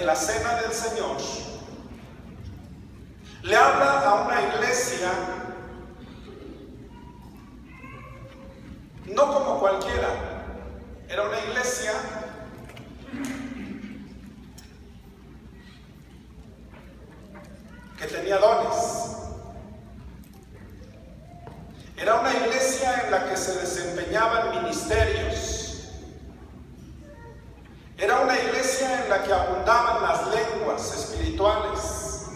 la cena del Señor, le habla a una iglesia no como cualquiera. Era una iglesia que tenía dones. Era una iglesia en la que se desempeñaban ministerios. Era una iglesia en la que abundaban las lenguas espirituales.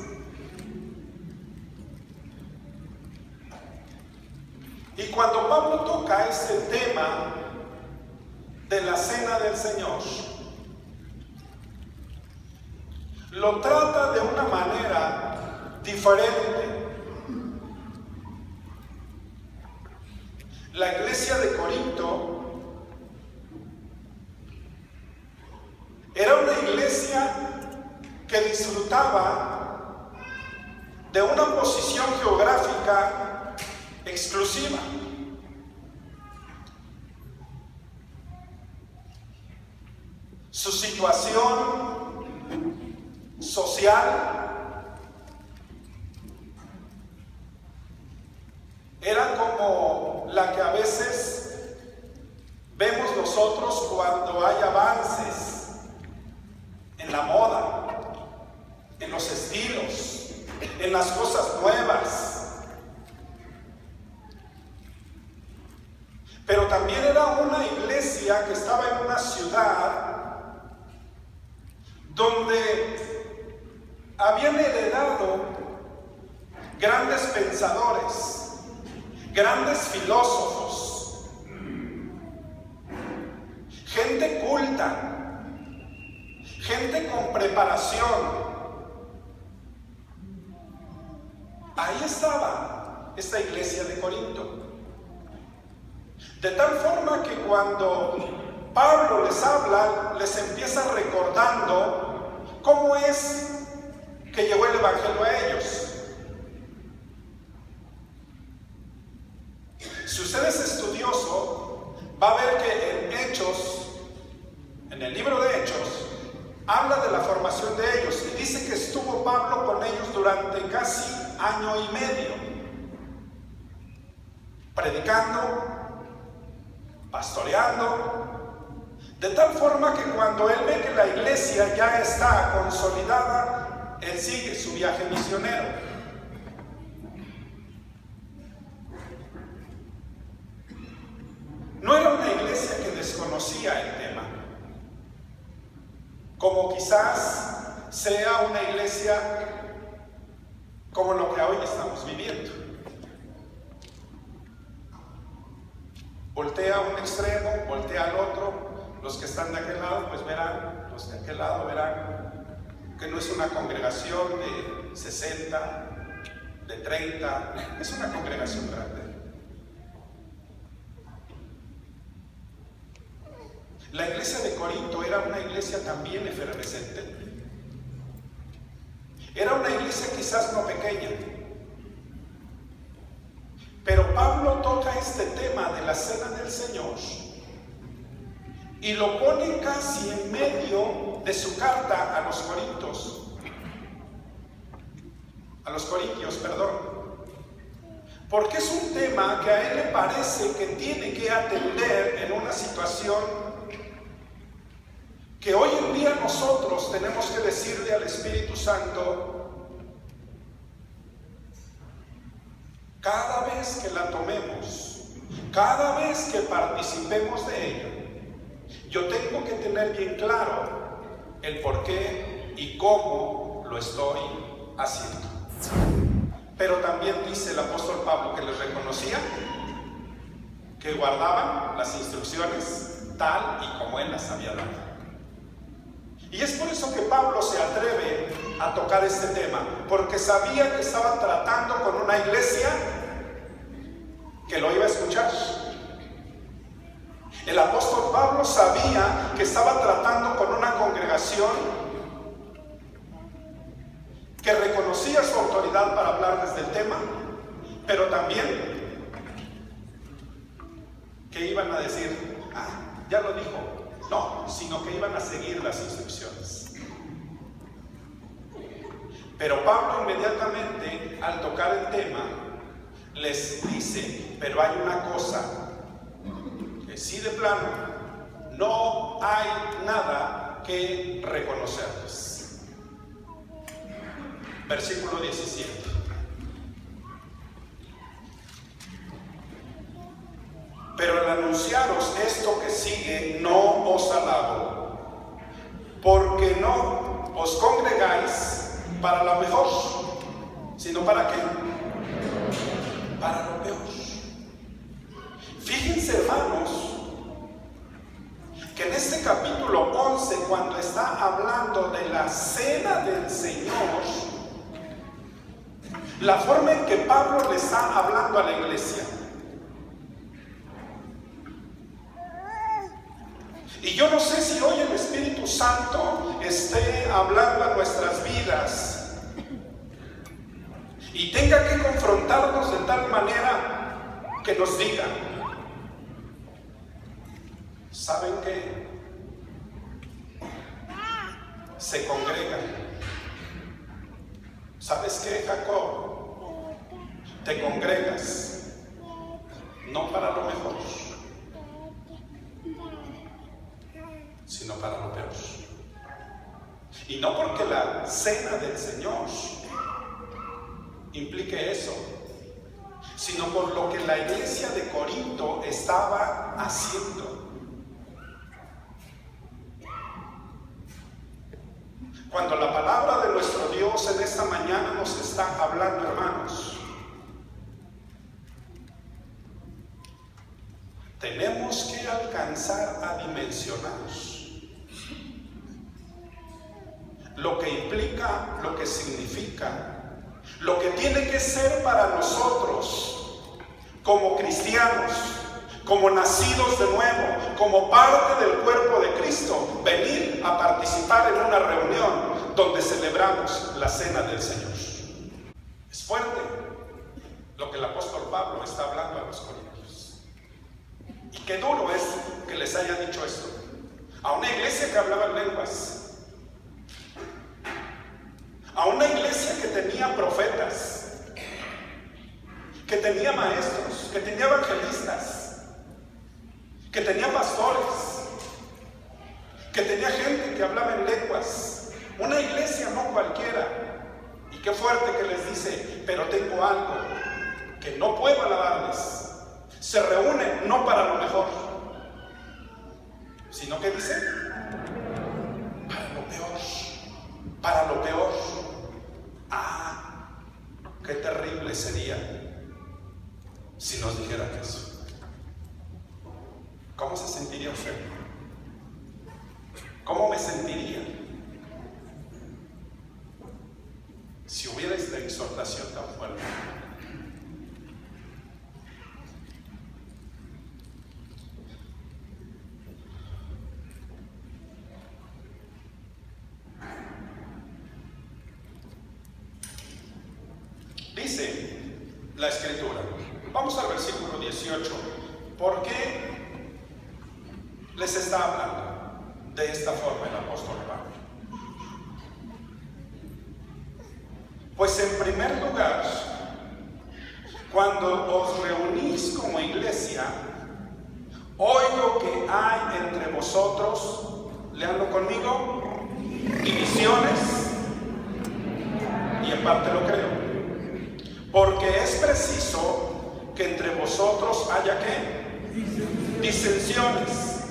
Y cuando Pablo toca este tema de la cena del Señor, lo trata de una manera diferente. La iglesia de Corinto era una iglesia que disfrutaba de una posición geográfica exclusiva. Su situación social era como la que a veces vemos nosotros cuando hay avances en la moda, en los estilos, en las cosas nuevas. Pero también era una iglesia que estaba en una ciudad donde habían heredado grandes pensadores, grandes filósofos, gente culta, gente con preparación. Ahí estaba esta iglesia de Corinto. De tal forma que cuando Pablo les habla, les empieza recordando cómo es que llegó el evangelio a ellos. Si usted es estudioso, va a ver que en Hechos, en el libro de Hechos, habla de la formación de ellos y dice que estuvo Pablo con ellos durante casi año y medio, predicando, pastoreando, de tal forma que cuando él ve que la iglesia ya está consolidada, él sigue su viaje misionero. No era una iglesia que desconocía el tema, como quizás sea una iglesia como lo que hoy estamos viviendo. Voltea a un extremo, voltea al otro. Los que están de aquel lado pues verán, los de aquel lado verán que no es una congregación de 60, de 30, es una congregación grande. La iglesia de Corinto era una iglesia también efervescente. Era una iglesia quizás no pequeña. Pero Pablo toca este tema de la cena del Señor y lo pone casi en medio de su carta a los Corintios, porque es un tema que a él le parece que tiene que atender en una situación que hoy en día nosotros tenemos que decirle al Espíritu Santo: cada vez que la tomemos, cada vez que participemos de ello, yo tengo que tener bien claro el por qué y cómo lo estoy haciendo. Pero también dice el apóstol Pablo que les reconocía que guardaban las instrucciones tal y como él las había dado. Y es por eso que Pablo se atreve a tocar este tema, porque sabía que estaba tratando con una iglesia que lo iba a escuchar. El apóstol Pablo sabía que estaba tratando con una congregación que reconocía su autoridad para hablar desde el tema, pero también que iban a decir: ya lo dijo. No, sino que iban a seguir las instrucciones. Pero Pablo inmediatamente, al tocar el tema, les dice, pero hay una cosa, que sí de plano, no hay nada que reconocerles. Versículo 17. Pero al anunciaros esto que sigue, no os alabo, porque no os congregáis para lo mejor, sino ¿para qué? Para lo peor. Fíjense, hermanos, que en este capítulo 11, cuando está hablando de la cena del Señor, la forma en que Pablo le está hablando a la iglesia, y yo no sé si hoy el Espíritu Santo esté hablando a nuestras vidas y tenga que confrontarnos de tal manera que nos diga, ¿saben qué? Se congregan. ¿Sabes qué, Jacob? Te congregas, no para lo mejor, sino para lo peor. Y no porque la cena del Señor implique eso, sino por lo que la iglesia de Corinto estaba haciendo. Cuando la palabra de nuestro Dios en esta mañana nos está hablando, hermanos, tenemos que alcanzar a dimensionar lo que implica, lo que significa, lo que tiene que ser para nosotros como cristianos, como nacidos de nuevo, como parte del cuerpo de Cristo, venir a participar en una reunión donde celebramos la cena del Señor. Es fuerte lo que el apóstol Pablo está hablando a los corintios. Y qué duro es que les haya dicho esto a una iglesia que hablaba en lenguas, a una iglesia que tenía profetas, que tenía maestros, que tenía evangelistas, que tenía pastores, que tenía gente que hablaba en lenguas, una iglesia no cualquiera. Y qué fuerte que les dice, pero tengo algo que no puedo alabarles. Se reúnen no para lo mejor, sino que dice, para lo peor, para lo peor. Ah, qué terrible sería si nos dijeran eso. ¿Cómo se sentiría usted? ¿Cómo me sentiría si hubiera esta exhortación tan fuerte? Dice la Escritura, vamos al versículo 18, ¿por qué les está hablando de esta forma el apóstol Pablo? Pues en primer lugar, cuando os reunís como iglesia, oigo que hay entre vosotros, leanlo conmigo, divisiones, y en parte lo creo. Porque es preciso que entre vosotros haya ¿qué? Disensiones,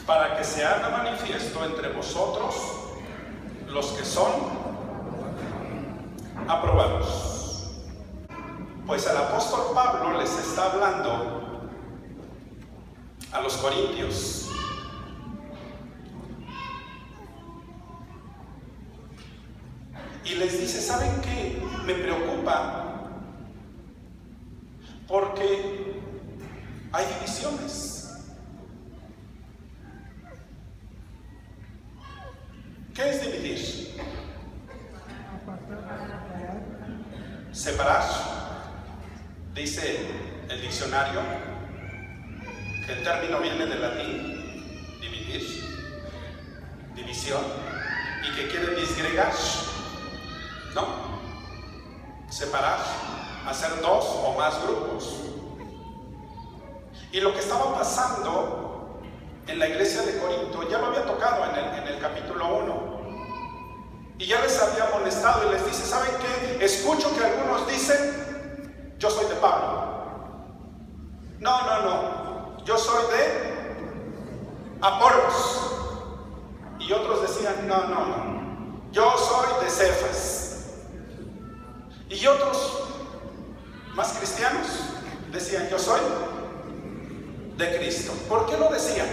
para que se haga manifiesto entre vosotros los que son aprobados. Pues el apóstol Pablo les está hablando a los corintios. Y les dice, ¿saben qué? Me preocupa porque hay divisiones. ¿Qué es dividir? Separar. Dice el diccionario que el término viene del latín, dividir, división, y que quiere disgregar. No, separar, hacer 2 o más grupos. Y lo que estaba pasando en la iglesia de Corinto, ya lo había tocado en el capítulo 1. Y ya les había amonestado y les dice, ¿saben qué? Escucho que algunos dicen, yo soy de Pablo. No, yo soy de Apolos. Y otros decían, no, yo soy de Cefas. Y otros, más cristianos, decían, yo soy de Cristo. ¿Por qué lo decían?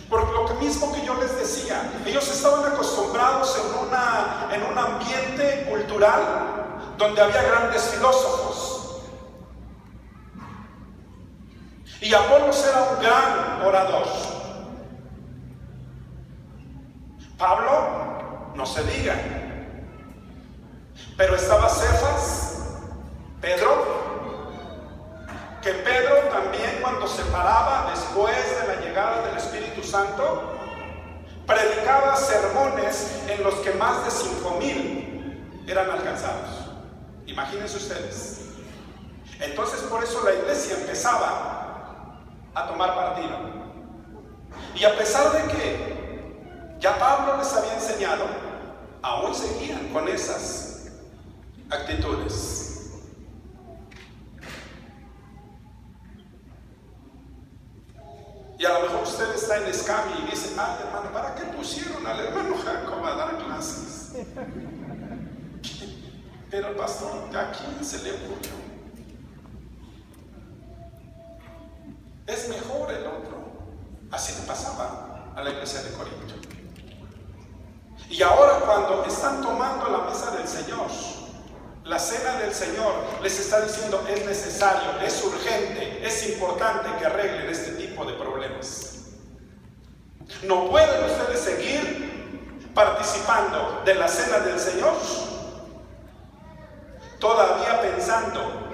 Por lo mismo que yo les decía, ellos estaban acostumbrados en un ambiente cultural donde había grandes filósofos. Y Apolos era un gran orador. Pablo, no se diga. Pero estaba Cefas, Pedro, que Pedro también cuando se paraba después de la llegada del Espíritu Santo, predicaba sermones en los que más de 5,000 eran alcanzados. Imagínense ustedes. Entonces por eso la iglesia empezaba a tomar partido. Y a pesar de que ya Pablo les había enseñado, aún seguían con esas actitudes. Y a lo mejor usted está en Escami y dice, ay hermano, ¿para qué pusieron al hermano Jacob a dar clases? Pero el pastor, ¿a quién se le ocurrió? Es mejor el otro. Así le pasaba a la iglesia de Corinto. Y ahora cuando están tomando la mesa del Señor, la cena del Señor, les está diciendo, es necesario, es urgente, es importante que arreglen este tipo de problemas. No pueden ustedes seguir participando de la cena del Señor todavía pensando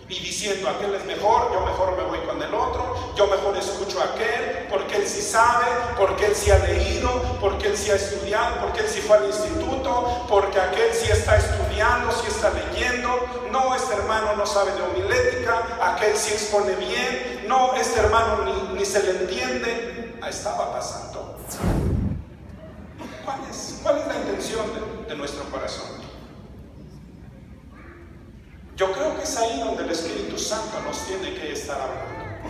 y diciendo, aquel es mejor, yo mejor me voy con el otro, yo mejor escucho a aquel, porque él sí sabe, porque él sí ha leído, porque él sí ha estudiado, porque él sí fue al instituto, porque aquel sí está estudiando, sí está leyendo. No, este hermano no sabe de homilética, aquel sí expone bien, no, este hermano ni se le entiende. Ahí estaba pasando. ¿Cuál es la intención de nuestro corazón? Yo creo que es ahí donde el Espíritu Santo nos tiene que estar hablando.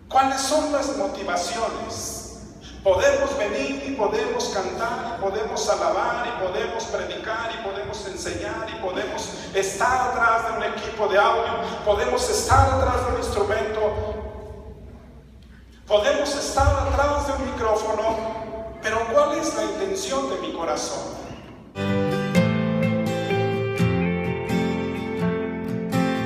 ¿Cuáles son las motivaciones? Podemos venir y podemos cantar y podemos alabar y podemos predicar y podemos enseñar y podemos estar atrás de un equipo de audio, podemos estar atrás de un instrumento, podemos estar atrás de un micrófono, pero ¿cuál es la intención de mi corazón?